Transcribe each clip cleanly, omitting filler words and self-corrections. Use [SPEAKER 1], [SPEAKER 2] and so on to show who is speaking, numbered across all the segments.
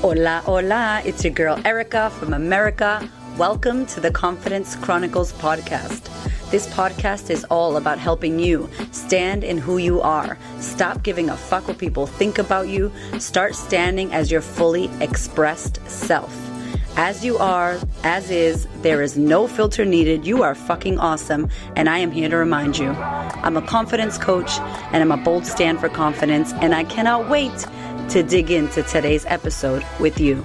[SPEAKER 1] Hola, hola, it's your girl Erica from America. Welcome to the Confidence Chronicles podcast. This podcast is all about helping you stand in who you are. Stop giving a fuck what people think about you. Start standing as your fully expressed self. As you are, as is, there is no filter needed. You are fucking awesome, and I am here to remind you. I'm a confidence coach, and I'm a bold stand for confidence, and I cannot wait to dig into today's episode with you.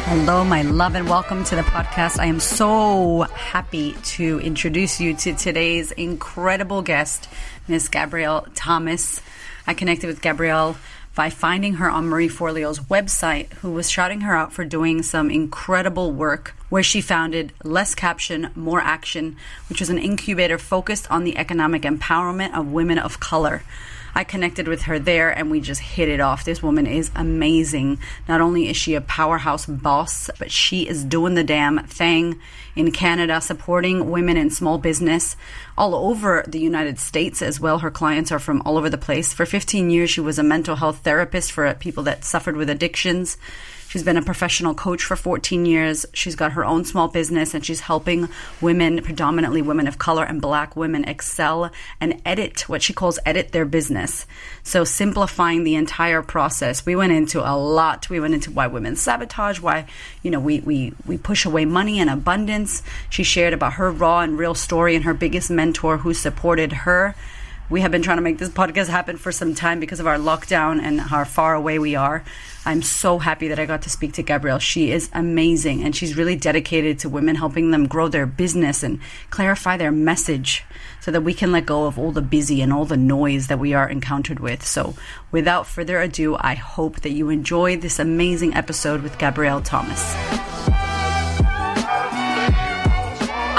[SPEAKER 1] Hello, my love, and welcome to the podcast. I am so happy to introduce you to today's incredible guest, Miss Gabrielle Thomas. I connected with Gabrielle by finding her on Marie Forleo's website, who was shouting her out for doing some incredible work, where she founded Less Caption More Action, which was an incubator focused on the economic empowerment of women of color. I connected with her there and we just hit it off. This woman is amazing. Not only is she a powerhouse boss, but she is doing the damn thing in Canada, supporting women in small business all over the United States as well. Her clients are from all over the place. For 15 years, she was a mental health therapist for people that suffered with addictions. She's been a professional coach for 14 years. She's got her own small business and she's helping women, predominantly women of color and Black women, excel and edit what she calls edit their business. So simplifying the entire process. We went into a lot. We went into why women sabotage, why, we push away money and abundance. She shared about her raw and real story and her biggest mentor who supported her. We have been trying to make this podcast happen for some time because of our lockdown and how far away we are. I'm so happy that I got to speak to Gabrielle. She is amazing, and she's really dedicated to women, helping them grow their business and clarify their message so that we can let go of all the busy and all the noise that we are encountered with. So without further ado, I hope that you enjoy this amazing episode with Gabrielle Thomas.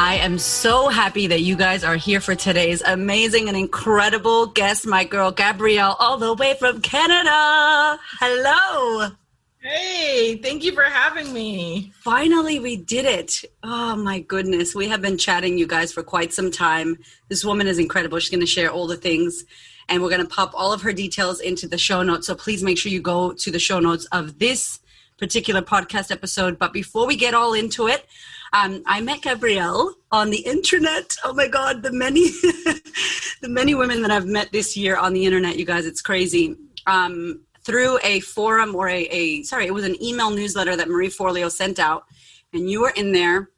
[SPEAKER 1] I am so happy that you guys are here for today's amazing and incredible guest, my girl Gabrielle, all the way from Canada. Hello.
[SPEAKER 2] Hey, thank you for having me.
[SPEAKER 1] Finally, we did it. Oh my goodness. We have been chatting, you guys, for quite some time. This woman is incredible. She's going to share all the things, and we're going to pop all of her details into the show notes. So please make sure you go to the show notes of this particular podcast episode. But before we get all into it, I met Gabrielle on the internet. Oh my God, the many, the many women that I've met this year on the internet, you guys, it's crazy. Through a forum or it was an email newsletter that Marie Forleo sent out, and you were in there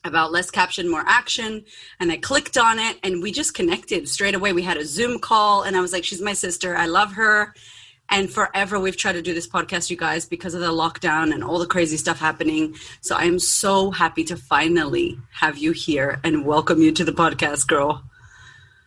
[SPEAKER 1] about Less Caption More Action, and I clicked on it and we just connected straight away. We had a Zoom call and I was like, she's my sister. I love her. And forever we've tried to do this podcast, you guys, because of the lockdown and all the crazy stuff happening. So I am so happy to finally have you here and welcome you to the podcast, girl.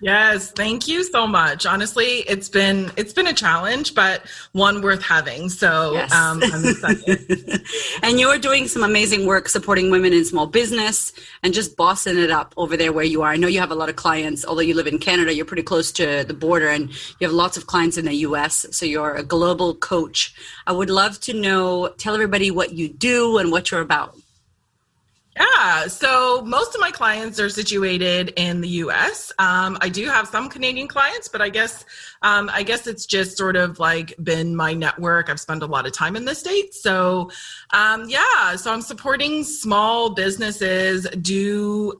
[SPEAKER 2] Yes, thank you so much. Honestly, it's been a challenge, but one worth having. So yes. I'm excited.
[SPEAKER 1] And you're doing some amazing work supporting women in small business and just bossing it up over there where you are. I know you have a lot of clients. Although you live in Canada, you're pretty close to the border and you have lots of clients in the US. So you're a global coach. I would love to tell everybody what you do and what you're about.
[SPEAKER 2] Yeah, so most of my clients are situated in the U.S. I do have some Canadian clients, but I guess it's just sort of like been my network. I've spent a lot of time in the States. So so I'm supporting small businesses do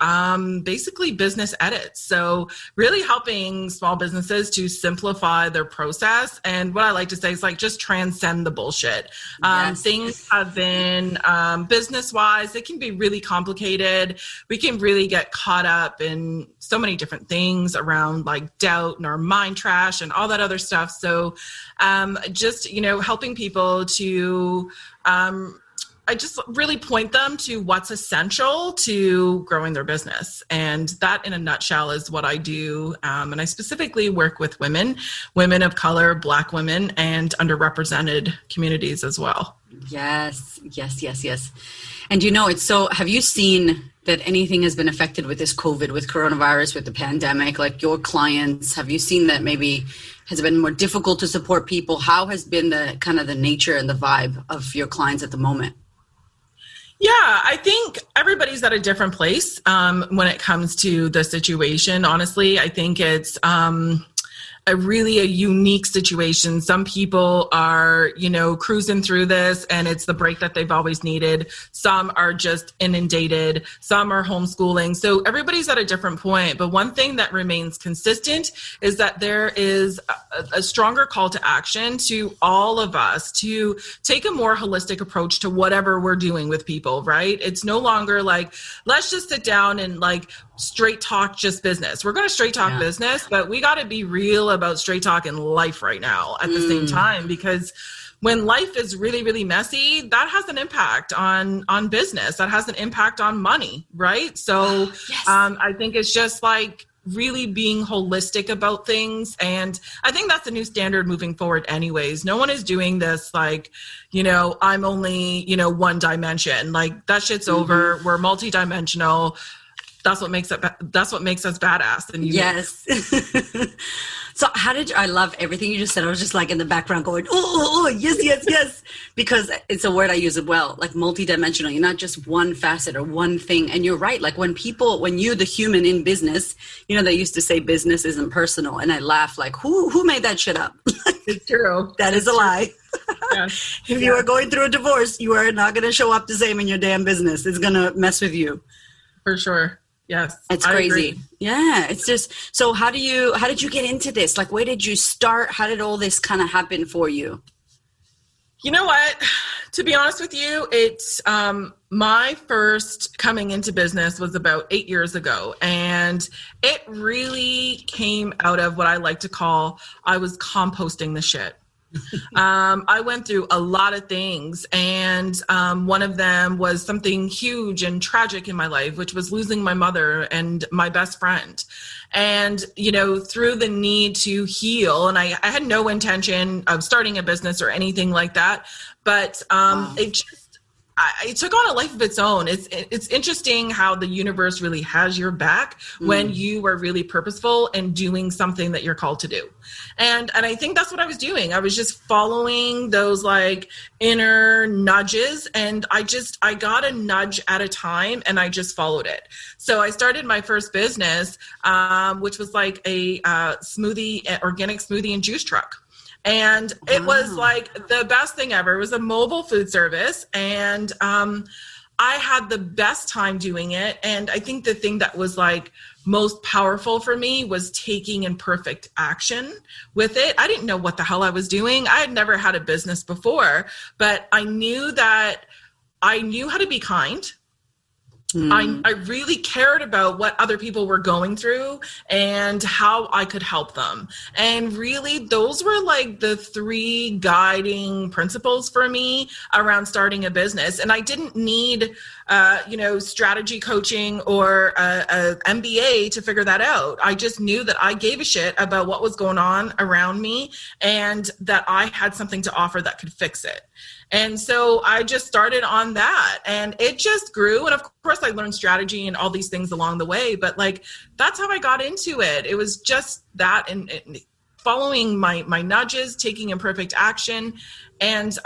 [SPEAKER 2] basically business edits. So really helping small businesses to simplify their process. And what I like to say is like just transcend the bullshit.
[SPEAKER 1] Yes.
[SPEAKER 2] Things have been business-wise, it can be really complicated. We can really get caught up in so many different things around like doubt and our mind trash and all that other stuff. So helping people to I just really point them to what's essential to growing their business. And that in a nutshell is what I do. And I specifically work with women of color, Black women, and underrepresented communities as well.
[SPEAKER 1] Yes. And have you seen that anything has been affected with this COVID, with coronavirus, with the pandemic, like your clients? Have you seen that maybe has it been more difficult to support people? How has been the kind of the nature and the vibe of your clients at the moment?
[SPEAKER 2] Yeah, I think everybody's at a different place when it comes to the situation. Honestly, I think it's a unique situation. Some people are, cruising through this and it's the break that they've always needed. Some are just inundated. Some are homeschooling. So everybody's at a different point. But one thing that remains consistent is that there is a stronger call to action to all of us to take a more holistic approach to whatever we're doing with people, right? It's no longer like, let's just sit down and like straight talk just business. We're going to straight talk business, but we got to be real about straight talk in life right now at the same time, because when life is really, really messy, that has an impact on business. That has an impact on money, right? So I think it's just like really being holistic about things. And I think that's the new standard moving forward anyways. No one is doing this like, I'm only, one dimension. Like that shit's over. We're multidimensional. That's what makes us badass. And
[SPEAKER 1] yes. So I love everything you just said. I was just like in the background going, oh, yes. Because it's a word I use as well, like multidimensional. You're not just one facet or one thing. And you're right. Like when you, the human in business, they used to say business isn't personal. And I laugh like, who made that shit up?
[SPEAKER 2] It's true.
[SPEAKER 1] That is a lie.
[SPEAKER 2] Yes.
[SPEAKER 1] If you are going through a divorce, you are not going to show up the same in your damn business. It's going to mess with you.
[SPEAKER 2] For sure. Yes.
[SPEAKER 1] It's crazy. Yeah. It's just, so how did you get into this? Like, where did you start? How did all this kind of happen for you?
[SPEAKER 2] You know what? To be honest with you, it's my first coming into business was about 8 years ago. And it really came out of what I like to call, I was composting the shit. I went through a lot of things, and one of them was something huge and tragic in my life, which was losing my mother and my best friend. And, through the need to heal, and I had no intention of starting a business or anything like that, but it took on a life of its own. It's interesting how the universe really has your back when you are really purposeful and doing something that you're called to do. And I think that's what I was doing. I was just following those like inner nudges, and I got a nudge at a time and I just followed it. So I started my first business, which was like a organic smoothie and juice truck. And it was like the best thing ever. It was a mobile food service, and I had the best time doing it. And I think the thing that was like most powerful for me was taking imperfect action with it. I didn't know what the hell I was doing. I had never had a business before, but I knew how to be kind. I really cared about what other people were going through and how I could help them. And really, those were like the three guiding principles for me around starting a business. And I didn't need, strategy coaching or a MBA to figure that out. I just knew that I gave a shit about what was going on around me and that I had something to offer that could fix it. And so I just started on that, and it just grew. And of course I learned strategy and all these things along the way, but like, that's how I got into it. It was just that, and following my nudges, taking imperfect action, and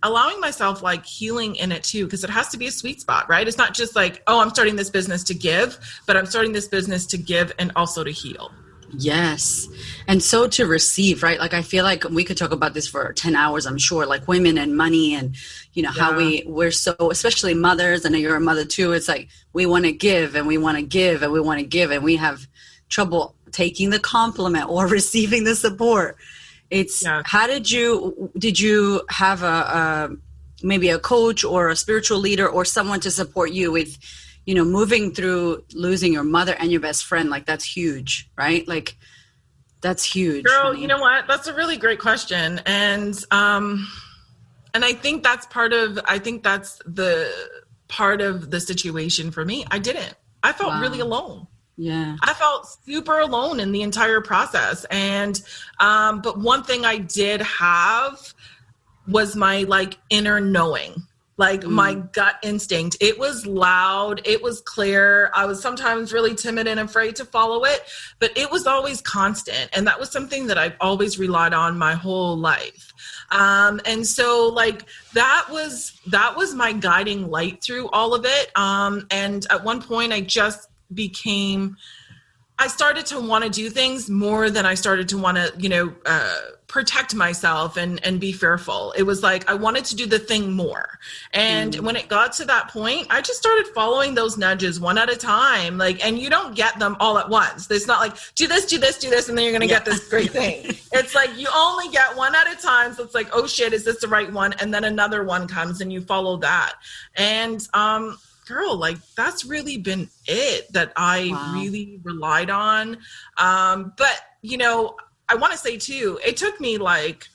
[SPEAKER 2] allowing myself like healing in it too, because it has to be a sweet spot, right? It's not just like, oh, I'm starting this business to give, but I'm starting this business to give and also to heal.
[SPEAKER 1] Yes. And so to receive, right? Like, I feel like we could talk about this for 10 hours, I'm sure, like women and money and, how we're so, especially mothers, I know you're a mother too. It's like, we want to give and we want to give and we want to give, and we have trouble taking the compliment or receiving the support. It's how did you have maybe a coach or a spiritual leader or someone to support you with, moving through losing your mother and your best friend? Like, that's huge, right? Like, that's huge.
[SPEAKER 2] Girl, you know what? That's a really great question. And I think that's the part of the situation for me. I felt really alone.
[SPEAKER 1] Yeah.
[SPEAKER 2] I felt super alone in the entire process. And, but one thing I did have was my like inner knowing. Like my gut instinct. It was loud. It was clear. I was sometimes really timid and afraid to follow it, but it was always constant. And that was something that I've always relied on my whole life. And so like that was my guiding light through all of it. And at one point I started to want to do things more than I started to want to, protect myself and be fearful. It was like, I wanted to do the thing more. And when it got to that point, I just started following those nudges one at a time. Like, and you don't get them all at once. It's not like, do this, do this, do this, and then you're going to get this great thing. It's like, you only get one at a time. So it's like, oh shit, is this the right one? And then another one comes and you follow that. And, girl, like that's really been it that I really relied on. But, I want to say too, it took me like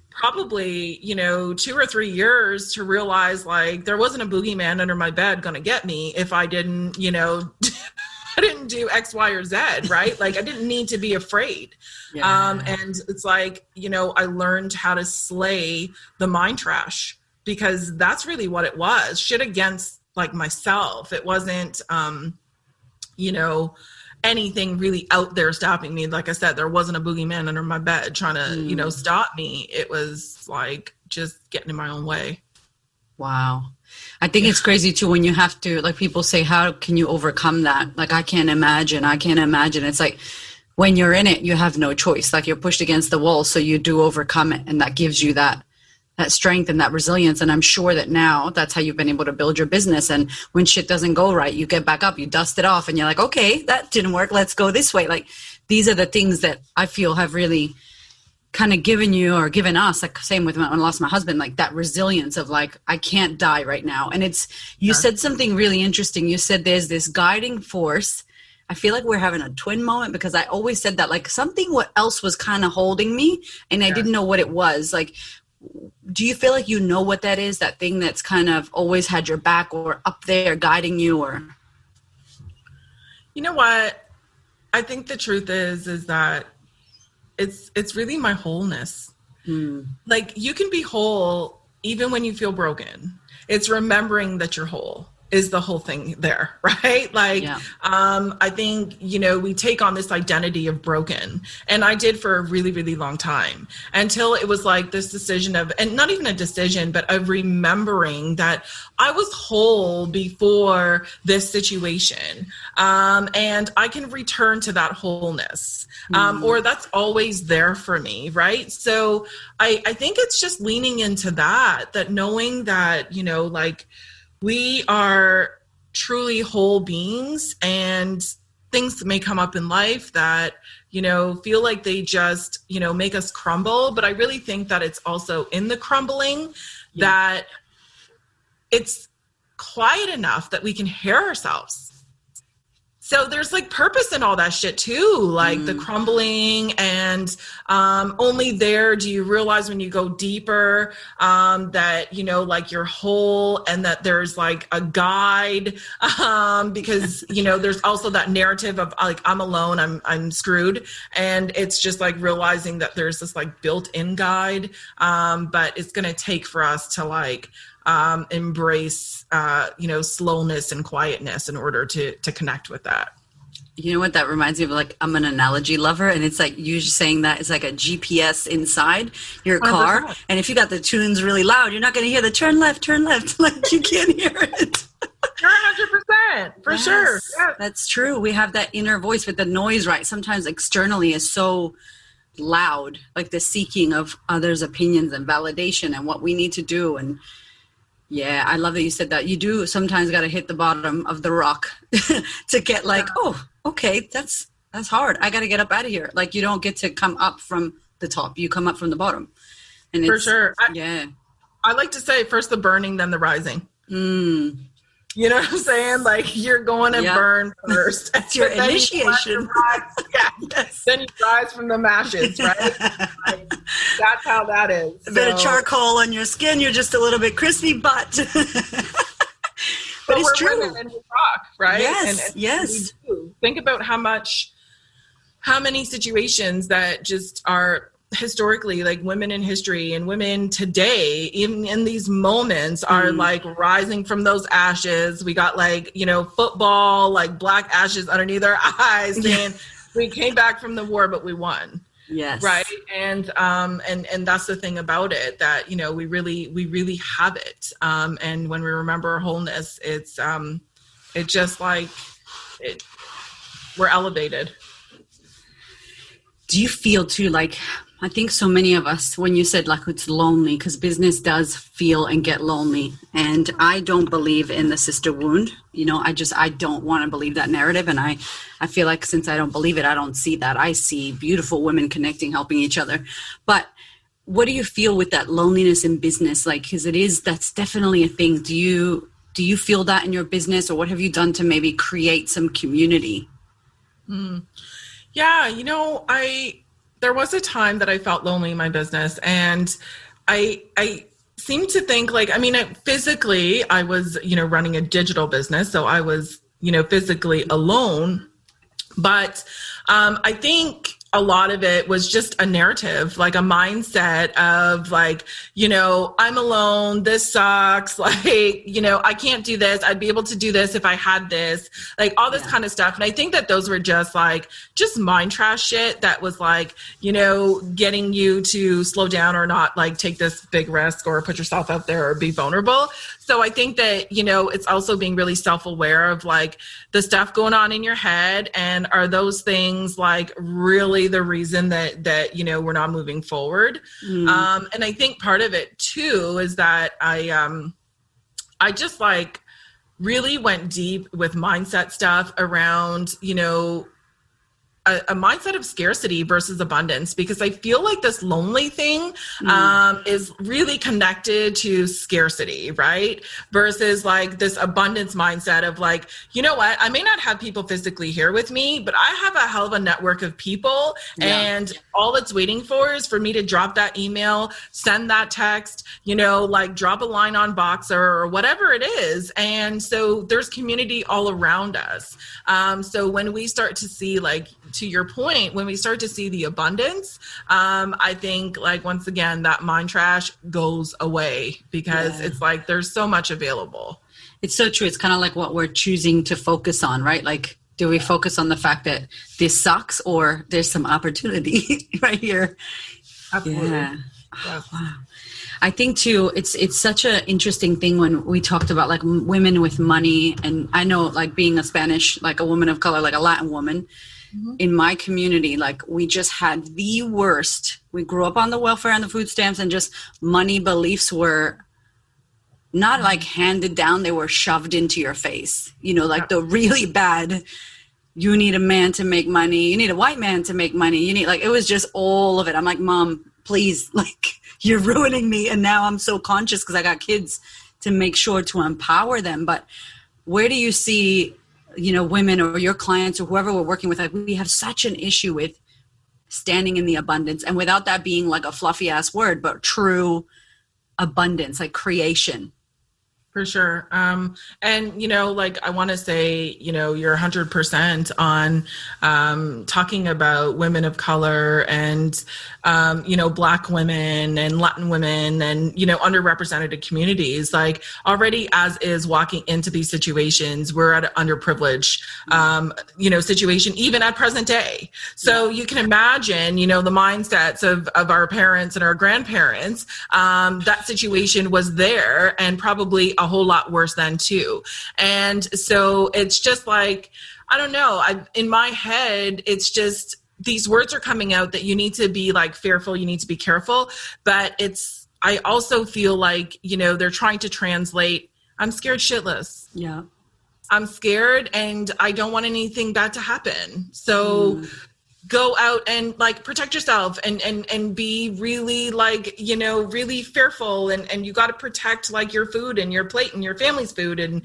[SPEAKER 2] probably, 2 or 3 years to realize like there wasn't a boogeyman under my bed going to get me if I didn't, I didn't do X, Y, or Z, right? Like I didn't need to be afraid. And it's like, I learned how to slay the mind trash because that's really what it was. Shit against like myself. It wasn't, anything really out there stopping me. Like I said, there wasn't a boogeyman under my bed trying to, stop me. It was like just getting in my own way.
[SPEAKER 1] Wow. I think it's crazy too when you have to, like people say, how can you overcome that? Like, I can't imagine. It's like when you're in it, you have no choice. Like you're pushed against the wall. So you do overcome it. And that gives you that strength and that resilience. And I'm sure that now that's how you've been able to build your business. And when shit doesn't go right, you get back up, you dust it off and you're like, okay, that didn't work. Let's go this way. Like these are the things that I feel have really kind of given you or given us, like same with when I lost my husband, like that resilience of like, I can't die right now. And you said something really interesting. You said there's this guiding force. I feel like we're having a twin moment because I always said that like something what else was kind of holding me and I didn't know what it was. Like, do you feel like you know what that is, that thing that's kind of always had your back or up there guiding you? Or
[SPEAKER 2] you know what? I think the truth is that it's really my wholeness. Like you can be whole even when you feel broken. It's remembering that you're whole is the whole thing there, right? Like, I think, we take on this identity of broken. And I did for a really, really long time until it was like this decision of, and not even a decision, but of remembering that I was whole before this situation. And I can return to that wholeness, or that's always there for me, right? So I think it's just leaning into that knowing that, like, we are truly whole beings and things may come up in life that, feel like they just, make us crumble. But I really think that it's also in the crumbling that it's quiet enough that we can hear ourselves. So there's like purpose in all that shit too, like the crumbling and only there do you realize when you go deeper that, like you're whole and that there's like a guide because, there's also that narrative of like, I'm alone, I'm screwed. And it's just like realizing that there's this like built-in guide, but it's going to take for us to like embrace slowness and quietness in order to connect with that.
[SPEAKER 1] You know what that reminds me of? Like, I'm an analogy lover, and it's like you just saying that it's like a GPS inside your car. 100%. And if you got the tunes really loud, you're not going to hear the turn left, like you can't hear it.
[SPEAKER 2] You're 100% for sure. Yes.
[SPEAKER 1] That's true. We have that inner voice, but the noise, right? Sometimes externally is so loud, like the seeking of others' opinions and validation and what we need to do. And yeah, I love that you said that. You do sometimes got to hit the bottom of the rock to get like, oh, okay, that's hard. I got to get up out of here. Like you don't get to come up from the top. You come up from the bottom. And
[SPEAKER 2] for sure. I like to say first the burning, then the rising. You know what I'm saying? Like you're going to burn first.
[SPEAKER 1] That's your initiation.
[SPEAKER 2] Then you rise from the ashes, right? Like, that's how that is.
[SPEAKER 1] A bit of charcoal on your skin. You're just a little bit crispy, but but it's true.
[SPEAKER 2] And we rock, right?
[SPEAKER 1] Yes, yes.
[SPEAKER 2] We do. Think about how many situations that just are historically, like women in history and women today, even in these moments, are like rising from those ashes. We got like, football, like black ashes underneath our eyes, saying we came back from the war, but we won.
[SPEAKER 1] Yes.
[SPEAKER 2] Right. And that's the thing about it, that, we really have it. And when we remember our wholeness, it's just like we're elevated.
[SPEAKER 1] Do you feel too, like, I think so many of us, when you said like it's lonely, because business does feel and get lonely. And I don't believe in the sister wound. I don't want to believe that narrative. And I feel like since I don't believe it, I don't see that. I see beautiful women connecting, helping each other. But what do you feel with that loneliness in business? Like, because that's definitely a thing. Do you feel that in your business, or what have you done to maybe create some community?
[SPEAKER 2] Yeah, there was a time that I felt lonely in my business, and I seem to think like, physically I was, running a digital business. So I was, physically alone, but I think a lot of it was just a narrative, like a mindset of like, I'm alone, this sucks, like, I can't do this. I'd be able to do this if I had this, like all this kind of stuff. And I think that those were just mind trash shit that was like, getting you to slow down or not like take this big risk or put yourself out there or be vulnerable. So I think that, it's also being really self-aware of like the stuff going on in your head, and are those things like really the reason that we're not moving forward. And I think part of it too is that I just like really went deep with mindset stuff around, a mindset of scarcity versus abundance, because I feel like this lonely thing is really connected to scarcity, right? Versus like this abundance mindset of like, you know what, I may not have people physically here with me, but I have a hell of a network of people, and all it's waiting for is for me to drop that email, send that text, like drop a line on Boxer or whatever it is. And so there's community all around us. So when we start to see, like, to your point, when we start to see the abundance, I think like, once again, that mind trash goes away, because it's like, there's so much available.
[SPEAKER 1] It's so true. It's kind of like what we're choosing to focus on, right? Like, do we focus on the fact that this sucks, or there's some opportunity right here?
[SPEAKER 2] Absolutely.
[SPEAKER 1] Yeah. Oh, wow. I think too, it's such an interesting thing when we talked about like women with money. And I know, like, being a Spanish, like a woman of color, like a Latin woman, in my community, like, we just had the worst. We grew up on the welfare and the food stamps, and just money beliefs were not like handed down, they were shoved into your face. Like the really bad, you need a man to make money, you need a white man to make money, you need, like, it was just all of it. I'm like, Mom, please, like, you're ruining me. And now I'm so conscious, because I got kids, to make sure to empower them. But where do you see, women or your clients or whoever we're working with, like, we have such an issue with standing in the abundance, and without that being like a fluffy ass word, but true abundance, like creation.
[SPEAKER 2] For sure. And, like, I want to say, you're 100% on talking about women of color and, Black women and Latin women and, underrepresented communities. Like, already as is walking into these situations, we're at an underprivileged, situation, even at present day. So you can imagine, the mindsets of our parents and our grandparents, that situation was there, and probably a whole lot worse than too. And so it's just like, I don't know, in my head, it's just, these words are coming out that you need to be like fearful, you need to be careful. But I also feel like, they're trying to translate, I'm scared shitless.
[SPEAKER 1] Yeah.
[SPEAKER 2] I'm scared and I don't want anything bad to happen. So go out and like protect yourself and be really like, really fearful. And you got to protect like your food and your plate and your family's food. And,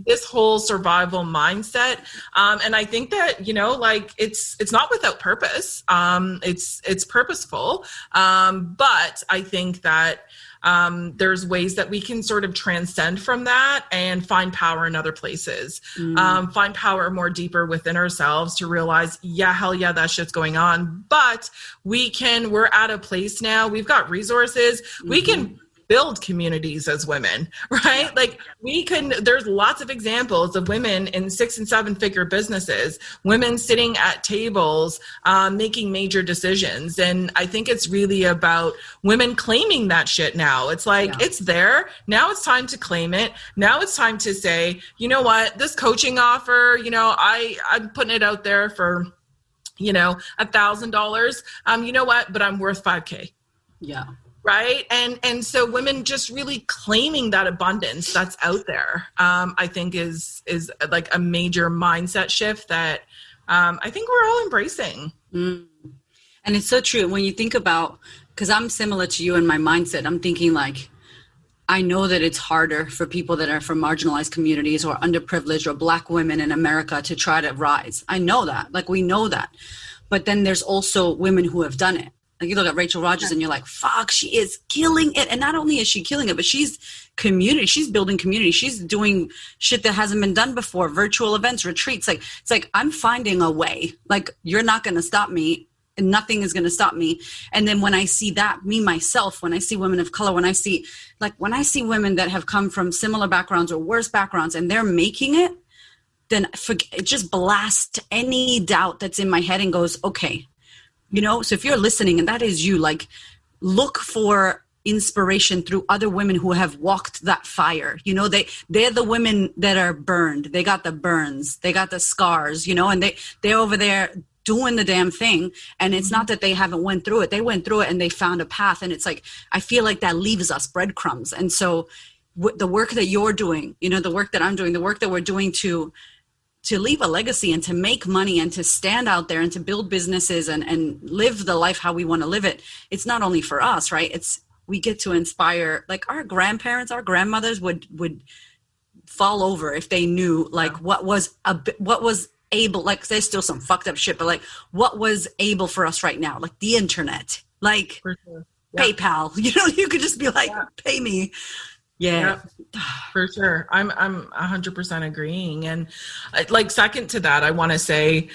[SPEAKER 2] this whole survival mindset. And I think that, like it's not without purpose. It's purposeful. But I think that, there's ways that we can sort of transcend from that and find power in other places, find power more deeper within ourselves to realize, yeah, hell yeah, that shit's going on. But we're at a place now, we've got resources, we can build communities as women, right? Like there's lots of examples of women in 6 and 7 figure businesses, women sitting at tables, making major decisions. And I think it's really about women claiming that shit now. It's like, it's there. Now it's time to claim it. Now it's time to say, you know what, this coaching offer, I'm putting it out there for, $1,000. You know what, but I'm worth 5K.
[SPEAKER 1] Yeah.
[SPEAKER 2] Right. And so women just really claiming that abundance that's out there, I think is like a major mindset shift that I think we're all embracing.
[SPEAKER 1] And it's so true when you think about, because I'm similar to you in my mindset. I'm thinking like, I know that it's harder for people that are from marginalized communities or underprivileged or Black women in America to try to rise. I know that, like we know that. But then there's also women who have done it. Like you look at Rachel Rodgers and you're like, fuck, she is killing it. And not only is she killing it, but she's community. She's building community. She's doing shit that hasn't been done before. Virtual events, retreats. Like, it's like, I'm finding a way. Like, you're not going to stop me. And nothing is going to stop me. And then when I see that, me, myself, when I see women of color, when I see women that have come from similar backgrounds or worse backgrounds and they're making it, then it just blasts any doubt that's in my head and goes, okay. So if you're listening and that is you, like, look for inspiration through other women who have walked that fire. They're the women that are burned. They got the burns, they got the scars, and they're over there doing the damn thing. And it's not that they haven't went through it. They went through it and they found a path. And it's like, I feel like that leaves us breadcrumbs. And so the work that you're doing, the work that I'm doing, the work that we're doing to leave a legacy and to make money and to stand out there and to build businesses and live the life how we want to live it. It's not only for us, right? We get to inspire, like our grandparents, our grandmothers would fall over if they knew like what was able, like there's still some fucked up shit, but like what was able for us right now, like the internet, like for sure. PayPal, you could just be like, pay me. Yeah,
[SPEAKER 2] for sure. I'm 100% agreeing. And like second to that, I want to say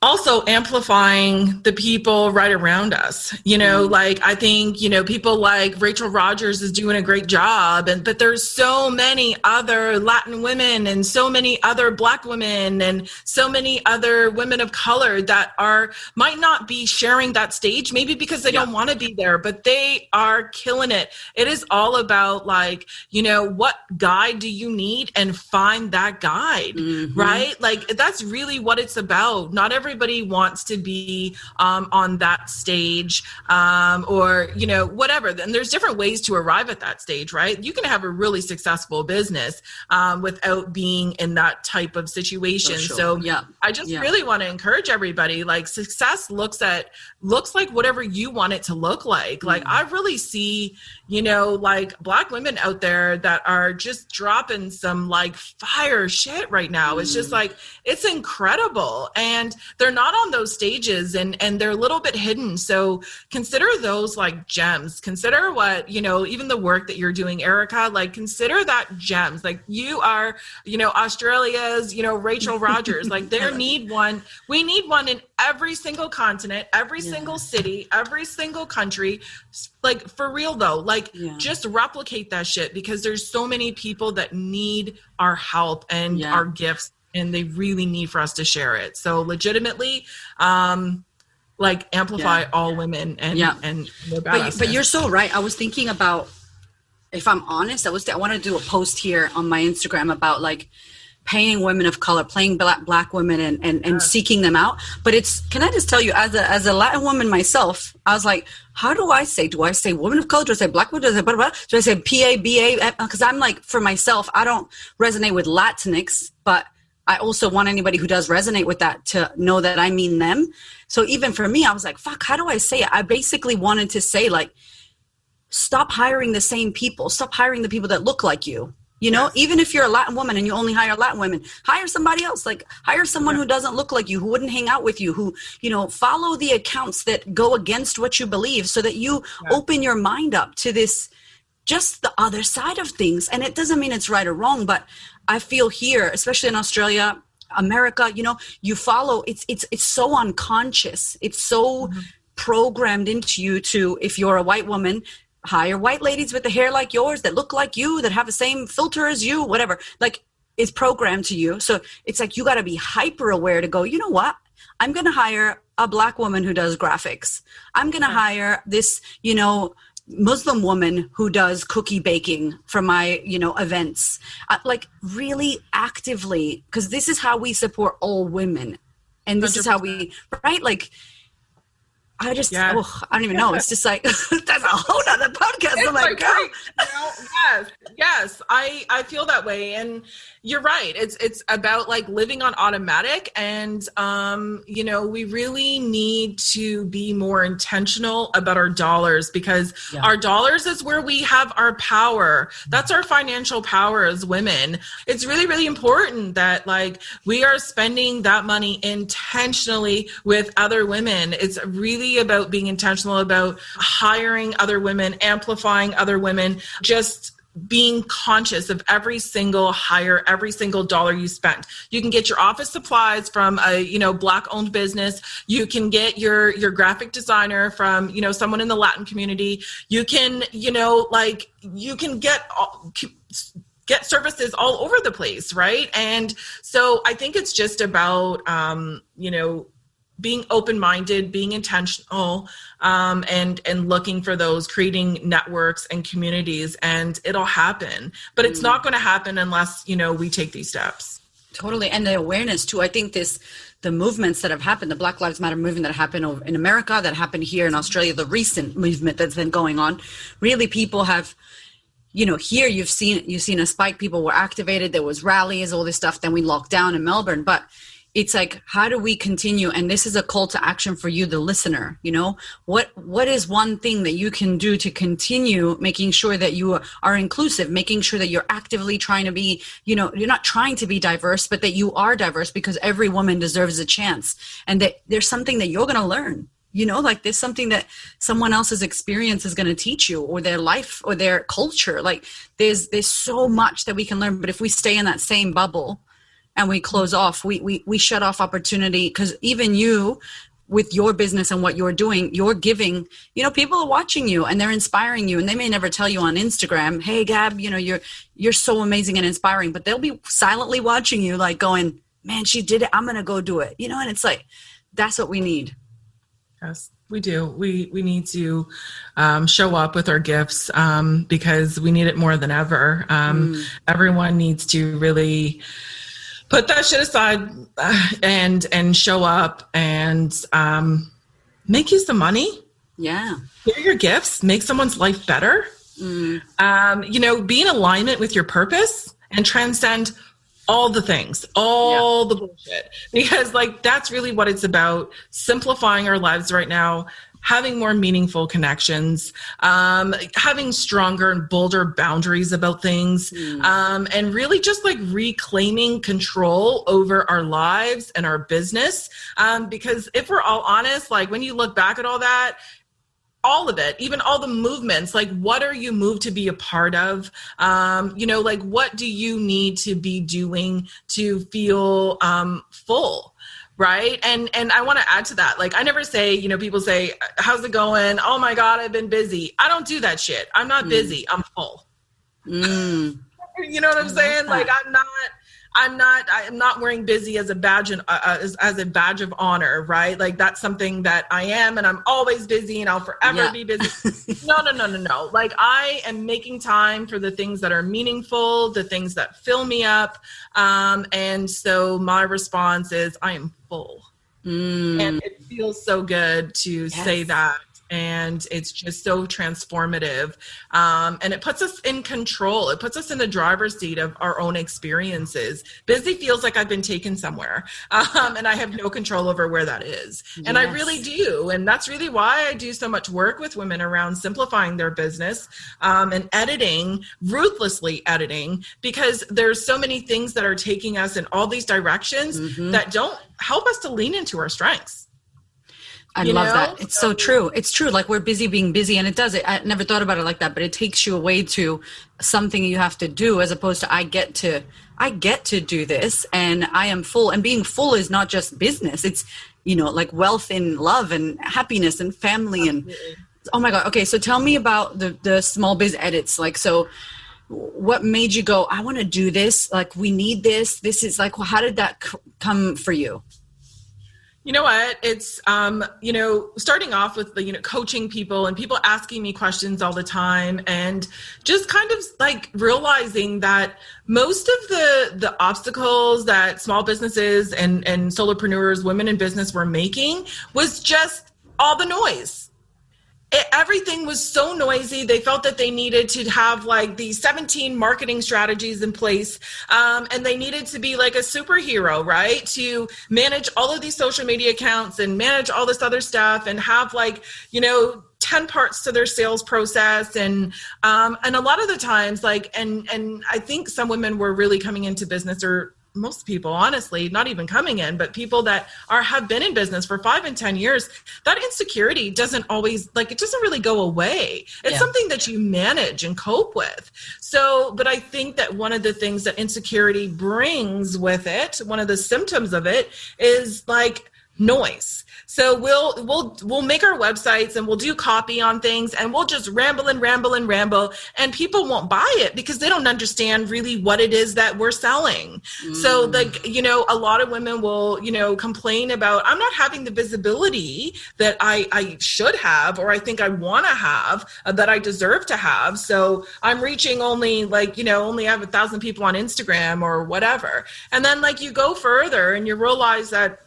[SPEAKER 2] also amplifying the people right around us, like I think, people like Rachel Rodgers is doing a great job. But there's so many other Latin women and so many other Black women and so many other women of color that might not be sharing that stage, maybe because they don't want to be there, but they are killing it. It is all about like, what guide do you need and find that guide, right? Like that's really what it's about. Not everybody wants to be on that stage or, whatever. And there's different ways to arrive at that stage, right? You can have a really successful business without being in that type of situation.
[SPEAKER 1] Sure.
[SPEAKER 2] So I just really want to encourage everybody, like success looks like whatever you want it to look like. Like I really see, like Black women out there that are just dropping some like fire shit right now. It's just like, it's incredible. And they're not on those stages and they're a little bit hidden. So consider those like gems. Consider what, even the work that you're doing, Erica, like consider that gems. Like you are, Australia's, Rachel Rodgers, like we need one in every single continent, every single city, every single country. Like for real though, like just replicate that shit because there's so many people that need our help and our gifts. And they really need for us to share it. So legitimately, like amplify all women and
[SPEAKER 1] but you're so right. I was thinking about, if I'm honest, I want to do a post here on my Instagram about like paying women of color, paying black women and seeking them out. But can I just tell you, as a Latin woman myself, I was like, how do I say woman of color? Do I say Black woman? Do I say blah, blah, blah? Do I say PA, BA? Because I'm like, for myself, I don't resonate with Latinx, but I also want anybody who does resonate with that to know that I mean them. So even for me, I was like, fuck, how do I say it? I basically wanted to say like, stop hiring the same people. Stop hiring the people that look like you. Even if you're a Latin woman and you only hire Latin women, hire somebody else. Like hire someone who doesn't look like you, who wouldn't hang out with you, who, follow the accounts that go against what you believe so that you open your mind up to this just the other side of things. And it doesn't mean it's right or wrong, but I feel here, especially in Australia, America, you know, you follow, it's so unconscious. It's so programmed into you to, if you're a white woman, hire white ladies with the hair like yours, that look like you, that have the same filter as you, whatever, like it's programmed to you. So it's like, you got to be hyper aware to go, you know what? I'm going to hire a black woman who does graphics. I'm going to hire this, you know, Muslim woman who does cookie baking for my, you know, events, like really actively, because this is how we support all women. And this 100%. Is how we, right? Like, I just, I don't even know. It's just like, that's a whole other podcast.
[SPEAKER 2] It's like, you know, yes, I feel that way. And you're right. It's about like living on automatic. And, you know, we really need to be more intentional about our dollars, because our dollars is where we have our power. That's our financial power as women. It's really, really important that like we are spending that money intentionally with other women. It's really about being intentional about hiring other women, amplifying other women, just being conscious of every single hire, every single dollar you spend. You can get your office supplies from a, you know, Black owned business. You can get your graphic designer from, you know, someone in the Latin community. You can, you know, like you can get services all over the place. Right. And so I think it's just about, you know, being open-minded, being intentional, and looking for those, creating networks and communities, and it'll happen. But it's not going to happen unless, you know, we take these steps.
[SPEAKER 1] Totally. And the awareness too. I think the movements that have happened, the Black Lives Matter movement that happened in America, that happened here in Australia, the recent movement that's been going on, really people have, you know, here you've seen a spike. People were activated. There was rallies, all this stuff. Then we locked down in Melbourne. But it's like, how do we continue? And this is a call to action for you, the listener. You know, what is one thing that you can do to continue making sure that you are inclusive, making sure that you're actively trying to be, you know, you're not trying to be diverse, but that you are diverse, because every woman deserves a chance, and that there's something that you're going to learn. You know, like there's something that someone else's experience is going to teach you, or their life or their culture. Like there's so much that we can learn. But if we stay in that same bubble and we close off, we shut off opportunity, because even you, with your business and what you're doing, you're giving, you know, people are watching you and they're inspiring you, and they may never tell you on Instagram, hey, Gab, you know, you're so amazing and inspiring, but they'll be silently watching you like going, man, she did it. I'm going to go do it. You know, and it's like, that's what we need.
[SPEAKER 2] Yes, we do. We need to show up with our gifts, because we need it more than ever. Everyone needs to really put that shit aside and show up and make you some money.
[SPEAKER 1] Yeah.
[SPEAKER 2] Share your gifts, make someone's life better. You know, be in alignment with your purpose and transcend all the things, all the bullshit, because like, that's really what it's about. Simplifying our lives right now, having more meaningful connections, having stronger and bolder boundaries about things, and really just like reclaiming control over our lives and our business. Because if we're all honest, like when you look back at all that, all of it, even all the movements, like what are you moved to be a part of? You know, like what do you need to be doing to feel full? Right. And I want to add to that. Like, I never say, you know, people say, how's it going? Oh my God, I've been busy. I don't do that shit. I'm not busy. I'm full. You know what I'm saying? Like, I'm not wearing busy as a badge and as a badge of honor, right? Like that's something that I am, and I'm always busy and I'll forever be busy. No. Like I am making time for the things that are meaningful, the things that fill me up. And so my response is I am full. And it feels so good to say that. And it's just so transformative. And it puts us in control. It puts us in the driver's seat of our own experiences. Busy feels like I've been taken somewhere. And I have no control over where that is. And I really do. And that's really why I do so much work with women around simplifying their business, and editing, ruthlessly editing, because there's so many things that are taking us in all these directions that don't help us to lean into our strengths.
[SPEAKER 1] I love that. It's so true. It's true. Like we're busy being busy, and it does it. I never thought about it like that, but it takes you away to something you have to do, as opposed to I get to do this, and I am full. And being full is not just business. It's, you know, like wealth and love and happiness and family. And oh my God. Okay. So tell me about the small biz edits. Like, so what made you go, I want to do this? Like, we need this. This is like, well, how did that come for you?
[SPEAKER 2] You know what? It's, you know, starting off with the, you know, coaching people and people asking me questions all the time, and just kind of like realizing that most of the obstacles that small businesses and solopreneurs, women in business were making was just all the noise. Everything was so noisy. They felt that they needed to have like these 17 marketing strategies in place. And they needed to be like a superhero, right? To manage all of these social media accounts and manage all this other stuff and have like, you know, 10 parts to their sales process. And a lot of the times, like, and I think some women were really coming into business, or most people, honestly, not even coming in, but people that have been in business for 5 and 10 years, that insecurity doesn't always, like, it doesn't really go away. It's something that you manage and cope with. So, but I think that one of the things that insecurity brings with it, one of the symptoms of it, is like noise. So we'll make our websites and we'll do copy on things, and we'll just ramble, and people won't buy it because they don't understand really what it is that we're selling. So like, you know, a lot of women will, you know, complain about, I'm not having the visibility that I should have, or I think I want to have, that I deserve to have. So I'm reaching only, like, you know, only have 1,000 people on Instagram or whatever. And then like you go further and you realize that,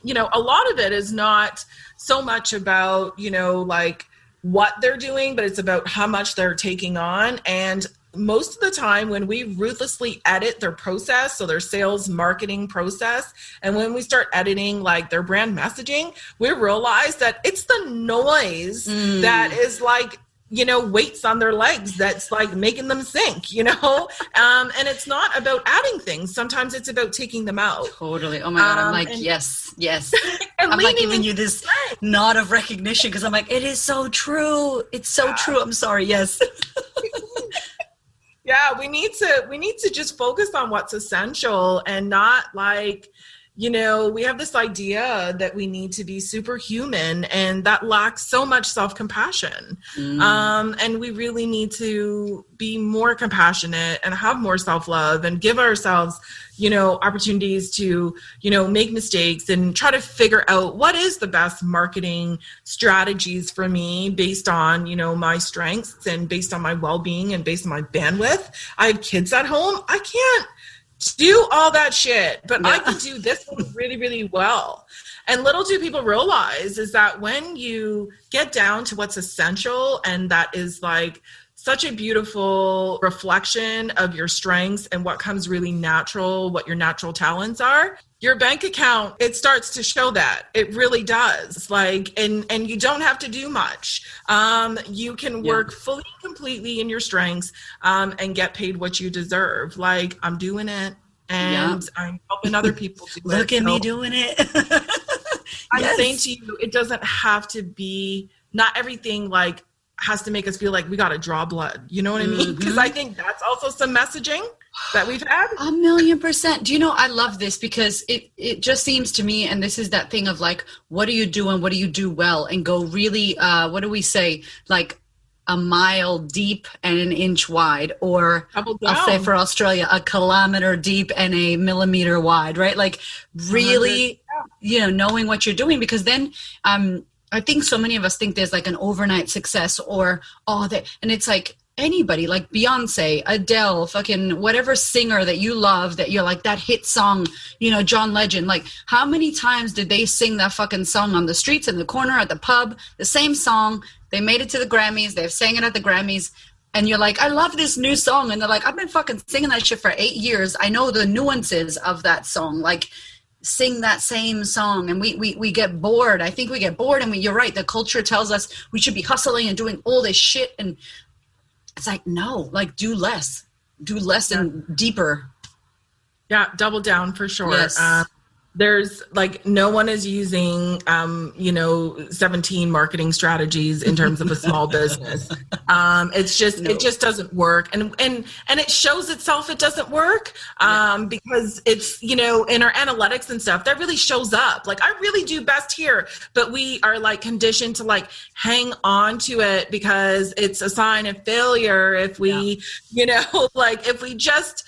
[SPEAKER 2] you know, a lot of it is not so much about, you know, like what they're doing, but it's about how much they're taking on. And most of the time when we ruthlessly edit their process, so their sales marketing process, and when we start editing like their brand messaging, we realize that it's the noise that is like, you know, weights on their legs that's like making them sink, you know? And it's not about adding things. Sometimes it's about taking them out.
[SPEAKER 1] Totally. Oh my God. I'm like, yes. I'm like giving you this nod of recognition, because I'm like, it is so true. It's so true. I'm sorry. Yes.
[SPEAKER 2] Yeah. We need to just focus on what's essential, and not like, you know, we have this idea that we need to be superhuman, and that lacks so much self-compassion. And we really need to be more compassionate and have more self-love and give ourselves, you know, opportunities to, you know, make mistakes and try to figure out what is the best marketing strategies for me based on, you know, my strengths and based on my well-being and based on my bandwidth. I have kids at home. I can't do all that shit, but I can do this one really, really well. And little do people realize is that when you get down to what's essential, and that is like such a beautiful reflection of your strengths and what comes really natural, what your natural talents are, your bank account, it starts to show that. It really does. Like, and you don't have to do much. You can work fully, completely in your strengths, and get paid what you deserve. Like, I'm doing it, and I'm helping other people do it.
[SPEAKER 1] Look at me doing it.
[SPEAKER 2] I'm saying to you, it doesn't have to be, not everything like has to make us feel like we got to draw blood. You know what I mean? Because I think that's also some messaging that we've had.
[SPEAKER 1] 1,000,000%. Do you know, I love this because it just seems to me, and this is that thing of like, what do you do and what do you do well, and go really, what do we say? Like a mile deep and an inch wide, or I'll say for Australia, a kilometer deep and a millimeter wide, right? Like really, you know, knowing what you're doing, because then, I think so many of us think there's like an overnight success, or, and it's like anybody, like Beyonce, Adele, fucking whatever singer that you love, that you're like that hit song, you know, John Legend, like how many times did they sing that fucking song on the streets, in the corner, at the pub, the same song, they made it to the Grammys, they've sang it at the Grammys, and you're like, I love this new song, and they're like, I've been fucking singing that shit for 8 years, I know the nuances of that song, like, sing that same song. And we get bored. I think we get bored, and you're right, the culture tells us we should be hustling and doing all this shit, and it's like, no, like do less and deeper.
[SPEAKER 2] Yeah, double down for sure.
[SPEAKER 1] Yes.
[SPEAKER 2] There's like, no one is using, 17 marketing strategies in terms of a small business. It's just, it just doesn't work. And it shows itself, it doesn't work, because it's, in our analytics and stuff, that really shows up. Like, I really do best here, but we are like conditioned to like hang on to it because it's a sign of failure. If we, if we just,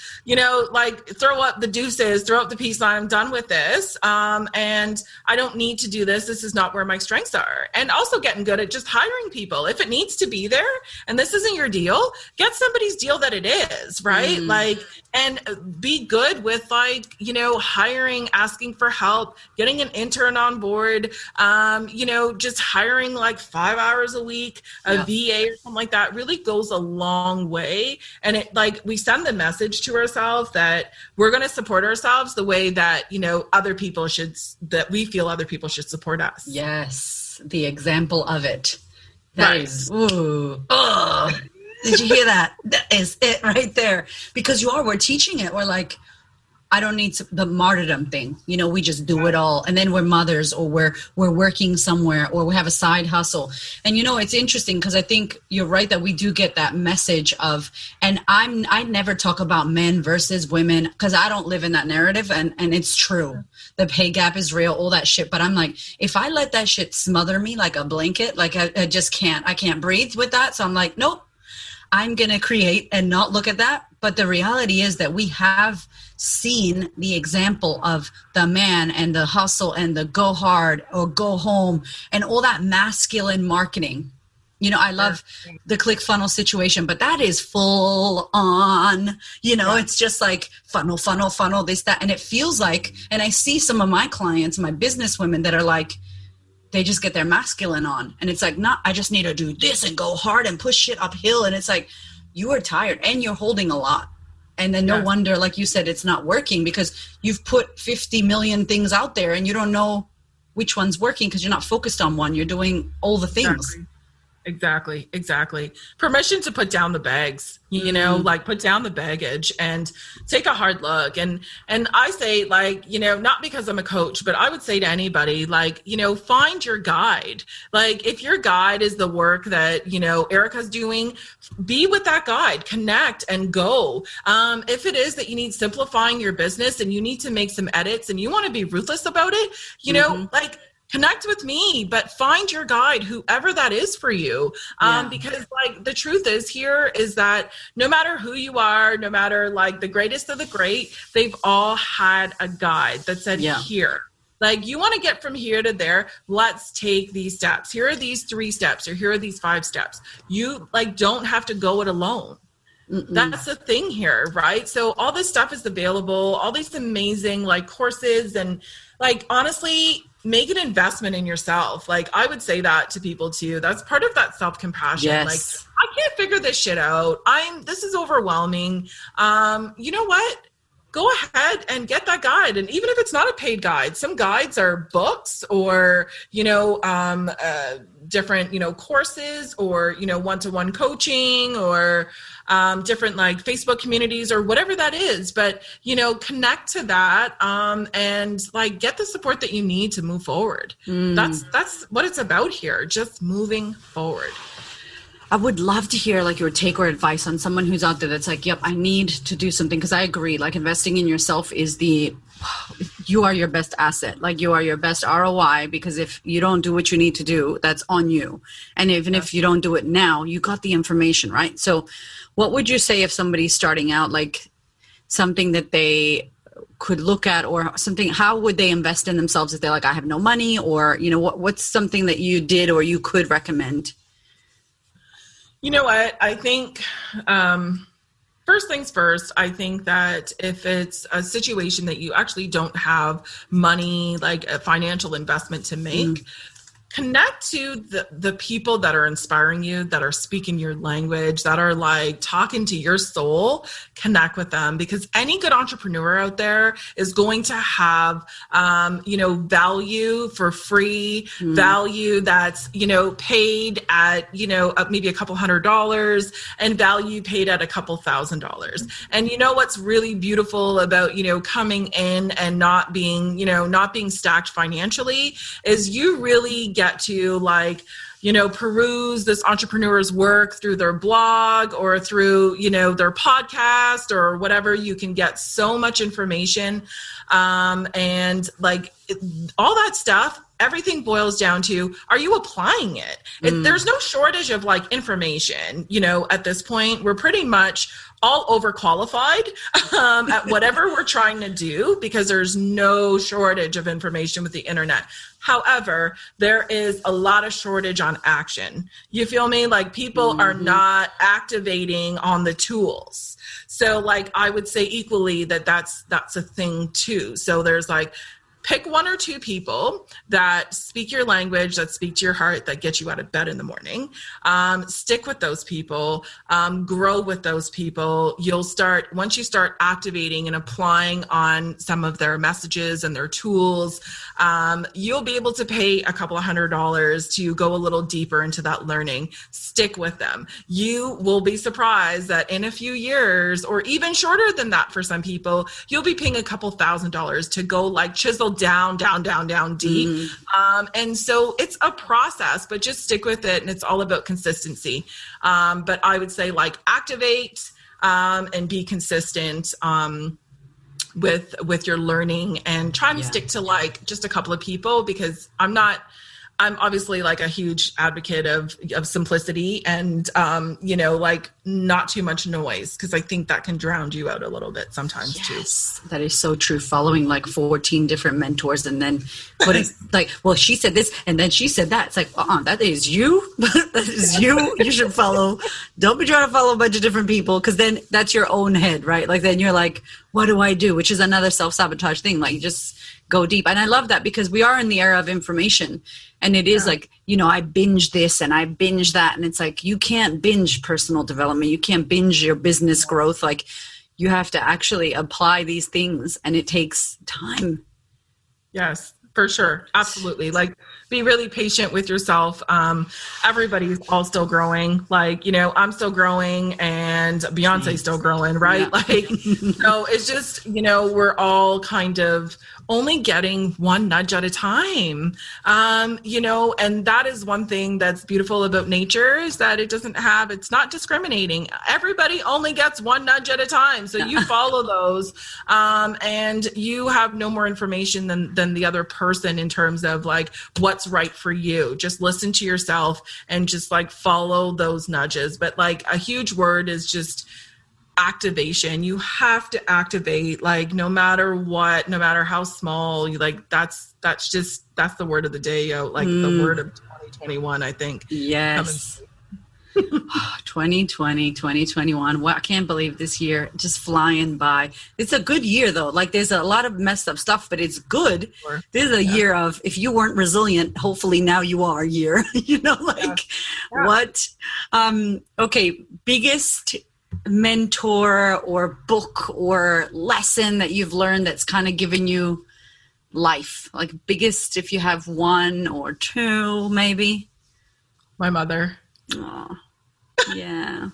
[SPEAKER 2] like throw up the deuces, throw up the peace sign, I'm done with this. And I don't need to do this. This is not where my strengths are. And also getting good at just hiring people. If it needs to be there and this isn't your deal, get somebody's deal that it is, right? Like, and be good with like, hiring, asking for help, getting an intern on board, just hiring like 5 hours a week, a VA or something like that really goes a long way. And it like, we send the message to ourselves that we're going to support ourselves the way that, other people should, that we feel other people should support us.
[SPEAKER 1] Yes. The example of it. That is, ooh, oh, did you hear that? That is it right there. Because we're teaching it. We're like, I don't need the martyrdom thing. We just do it all. And then we're mothers, or we're working somewhere, or we have a side hustle. And, it's interesting because I think you're right that we do get that message of, and I never talk about men versus women because I don't live in that narrative. And it's true. The pay gap is real, all that shit. But I'm like, if I let that shit smother me like a blanket, like I just can't, I can't breathe with that. So I'm like, nope, I'm going to create and not look at that. But the reality is that we have seen the example of the man and the hustle and the go hard or go home and all that masculine marketing. I love the ClickFunnels situation, but that is full on, it's just like funnel, this, that. And it feels like, and I see some of my clients, my business women that are like, they just get their masculine on. And it's like, I just need to do this and go hard and push shit uphill. And it's like, you are tired and you're holding a lot. And then no wonder, like you said, it's not working because you've put 50 million things out there and you don't know which one's working because you're not focused on one. You're doing all the things.
[SPEAKER 2] Exactly. Permission to put down the bags, like put down the baggage and take a hard look. And I say like, not because I'm a coach, but I would say to anybody like, find your guide. Like if your guide is the work that, Erica's doing, be with that guide, connect and go. If it is that you need simplifying your business and you need to make some edits and you want to be ruthless about it, like, connect with me, but find your guide, whoever that is for you. Because like the truth is here is that no matter who you are, no matter like the greatest of the great, they've all had a guide that said here. Like you want to get from here to there, let's take these steps. Here are these 3 steps or here are these 5 steps. You like don't have to go it alone. That's the thing here, right? So all this stuff is available, all these amazing like courses and like honestly, make an investment in yourself. Like I would say that to people too. That's part of that self-compassion.
[SPEAKER 1] Yes.
[SPEAKER 2] Like I can't figure this shit out. This is overwhelming. You know what? Go ahead and get that guide. And even if it's not a paid guide, some guides are books or, different, courses or, one-to-one coaching or different like Facebook communities or whatever that is. But, connect to that and like get the support that you need to move forward. That's what it's about here. Just moving forward.
[SPEAKER 1] I would love to hear like your take or advice on someone who's out there that's like, yep, I need to do something. Because I agree, like investing in yourself is you are your best asset. Like you are your best ROI, because if you don't do what you need to do, that's on you. And even if you don't do it now, you got the information, right? So what would you say if somebody's starting out, like something that they could look at or something, how would they invest in themselves if they're like, I have no money, or, what's something that you did or you could recommend?
[SPEAKER 2] You know what? I think first things first, I think that if it's a situation that you actually don't have money, like a financial investment to make, connect to the people that are inspiring you, that are speaking your language, that are like talking to your soul. Connect with them, because any good entrepreneur out there is going to have, value for free, value that's, paid at, maybe a couple $100, and value paid at a couple $1,000. And what's really beautiful about, coming in and not being stacked financially is you really get to peruse this entrepreneur's work through their blog or through, their podcast or whatever. You can get so much information. And all that stuff, everything boils down to, are you applying it? There's no shortage of information, at this point. We're pretty much all overqualified at whatever we're trying to do, because there's no shortage of information with the internet. However, there is a lot of shortage on action. You feel me? People are not activating on the tools. So I would say equally that's a thing too. So there's pick one or two people that speak your language, that speak to your heart, that get you out of bed in the morning. Stick with those people, grow with those people. Once you start activating and applying on some of their messages and their tools, you'll be able to pay a couple of $100 to go a little deeper into that learning. Stick with them. You will be surprised that in a few years, or even shorter than that for some people, you'll be paying a couple $1,000s to go chisel down deep. And so it's a process, but just stick with it. And it's all about consistency. But I would say activate and be consistent with your learning, and try and stick to just a couple of people, because I'm obviously a huge advocate of simplicity and, not too much noise, because I think that can drown you out a little bit sometimes too.
[SPEAKER 1] That is so true. Following 14 different mentors and then putting well, she said this and then she said that. It's that is you. That is you. You should follow. Don't be trying to follow a bunch of different people, because then that's your own head, right? Then you're what do I do? Which is another self-sabotage thing. Just go deep. And I love that, because we are in the era of information. And it is I binge this and I binge that. And it's you can't binge personal development. You can't binge your business growth. You have to actually apply these things, and it takes time.
[SPEAKER 2] Yes, for sure. Absolutely. Be really patient with yourself. Everybody's all still growing. I'm still growing, and Beyonce's still growing, right?
[SPEAKER 1] Yeah.
[SPEAKER 2] So it's just, we're all kind of only getting one nudge at a time. And that is one thing that's beautiful about nature, is that it's not discriminating. Everybody only gets one nudge at a time. So you follow those, and you have no more information than the other person in terms of what's right for you. Just listen to yourself and just follow those nudges. But a huge word is just activation. You have to activate, no matter what, no matter how small you that's the word of the day, the word of 2021, I think.
[SPEAKER 1] Yes. 2020, 2021. Well, I can't believe this year just flying by. It's a good year though. There's a lot of messed up stuff, but it's good. Sure. This is a year of, if you weren't resilient, hopefully now you are year, what? Okay. Biggest mentor or book or lesson that you've learned that's kind of given you life? Biggest, if you have one or two, maybe.
[SPEAKER 2] My mother.
[SPEAKER 1] Oh, yeah.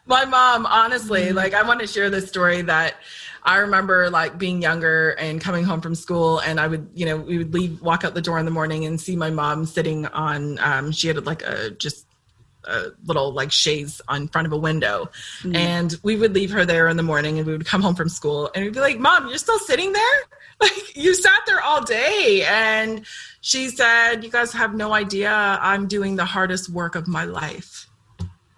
[SPEAKER 2] My mom, honestly, I want to share this story that I remember being younger and coming home from school, and I would, we would walk out the door in the morning and see my mom sitting on, she had a little chaise on front of a window. And we would leave her there in the morning, and we would come home from school and we'd be like, Mom, you're still sitting there? You sat there all day. And she said, you guys have no idea. I'm doing the hardest work of my life.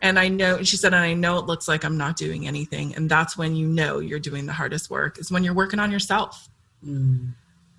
[SPEAKER 2] And I know, she said, and I know it looks like I'm not doing anything. And that's when you're doing the hardest work, is when you're working on yourself.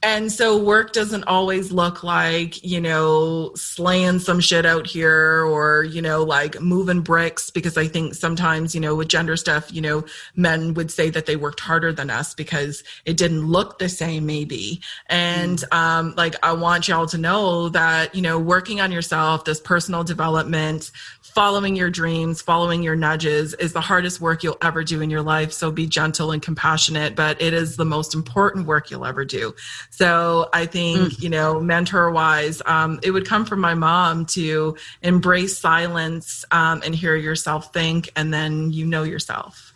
[SPEAKER 2] And so work doesn't always look like, you know, slaying some shit out here or, you know, like moving bricks, because I think sometimes, you know, with gender stuff, you know, men would say that they worked harder than us because it didn't look the same maybe. And like, I want y'all to know that, you know, working on yourself, this personal development, following your dreams, following your nudges is the hardest work you'll ever do in your life. So be gentle and compassionate, but it is the most important work you'll ever do. So I think, you know, mentor wise, it would come from my mom to embrace silence and hear yourself think, and then you know yourself.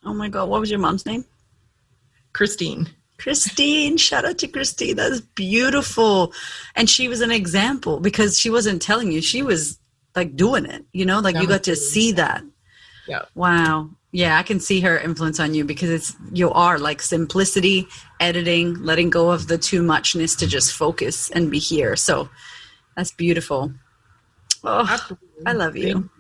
[SPEAKER 1] Oh my God. What was your mom's name?
[SPEAKER 2] Christine.
[SPEAKER 1] Christine. Shout out to Christine. That's beautiful. And she was an example because she wasn't telling you. She was like doing it, you know, like you got to see that.
[SPEAKER 2] Yeah.
[SPEAKER 1] Wow. Yeah, I can see her influence on you because you are like simplicity, editing, letting go of the too muchness to just focus and be here. So that's beautiful. Oh, absolutely. I love you.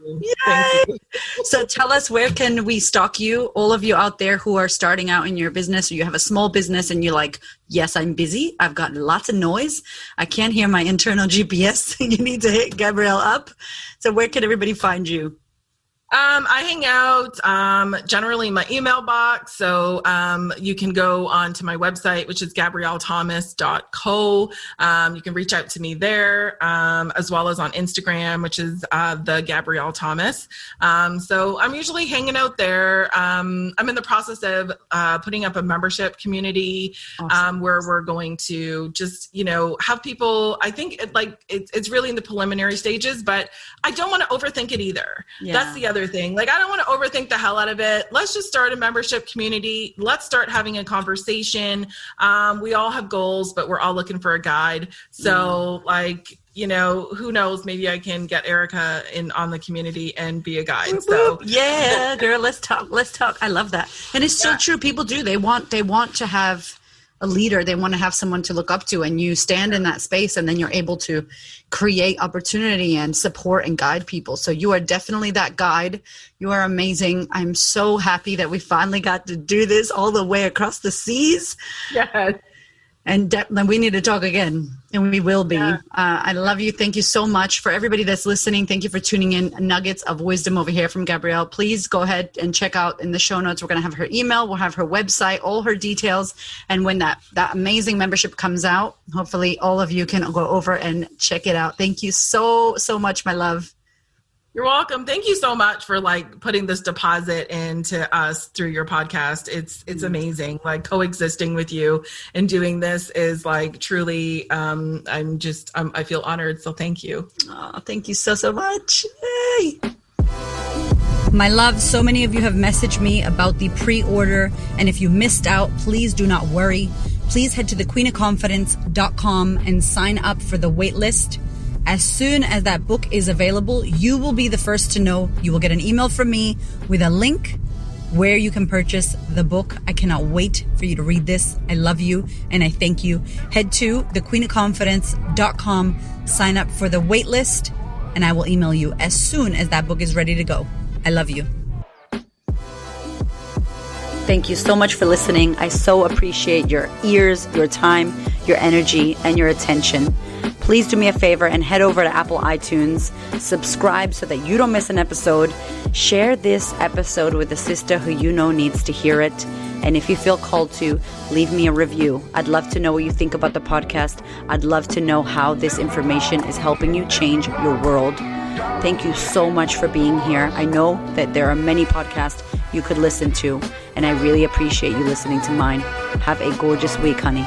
[SPEAKER 1] Thank you. So tell us, where can we stalk you? All of you out there who are starting out in your business, or you have a small business and you're like, yes, I'm busy. I've got lots of noise. I can't hear my internal GPS. You need to hit Gabrielle up. So where can everybody find you?
[SPEAKER 2] I hang out generally in my email box. So you can go on to my website, which is gabriellethomas.co. You can reach out to me there, as well as on Instagram, which is the Gabrielle Thomas. So I'm usually hanging out there. I'm in the process of putting up a membership community. Awesome. Where we're going to just, you know, have people, I think it's really in the preliminary stages, but I don't want to overthink it either. Yeah. That's the other thing. Like, I don't want to overthink the hell out of it. Let's just start a membership community. Let's start having a conversation. We all have goals, but we're all looking for a guide. So like, you know, who knows, maybe I can get Erica in on the community and be a guide. So
[SPEAKER 1] yeah, girl, let's talk. I love that. And it's so true. People do. They want to have a leader. They want to have someone to look up to, and you stand in that space, and then you're able to create opportunity and support and guide people. So you are definitely that guide. You are amazing. I'm so happy that we finally got to do this all the way across the seas.
[SPEAKER 2] Yes.
[SPEAKER 1] And we need to talk again, and we will be. Yeah. I love you. Thank you so much. For everybody that's listening, thank you for tuning in. Nuggets of wisdom over here from Gabrielle. Please go ahead and check out in the show notes. We're going to have her email. We'll have her website, all her details. And when that amazing membership comes out, hopefully all of you can go over and check it out. Thank you so much, my love.
[SPEAKER 2] You're welcome. Thank you so much for like putting this deposit into us through your podcast. It's amazing. Like, coexisting with you and doing this is like truly, I feel honored. So thank you.
[SPEAKER 1] Oh, thank you so much. Hey. My love, so many of you have messaged me about the pre-order. And if you missed out, please do not worry. Please head to thequeenofconfidence.com and sign up for the wait list. As soon as that book is available, you will be the first to know. You will get an email from me with a link where you can purchase the book. I cannot wait for you to read this. I love you and I thank you. Head to thequeenofconfidence.com, sign up for the wait list, and I will email you as soon as that book is ready to go. I love you. Thank you so much for listening. I so appreciate your ears, your time, your energy, and your attention. Please do me a favor and head over to Apple iTunes, subscribe so that you don't miss an episode, share this episode with a sister who you know needs to hear it, and if you feel called to, leave me a review. I'd love to know what you think about the podcast. I'd love to know how this information is helping you change your world. Thank you so much for being here. I know that there are many podcasts you could listen to, and I really appreciate you listening to mine. Have a gorgeous week, honey.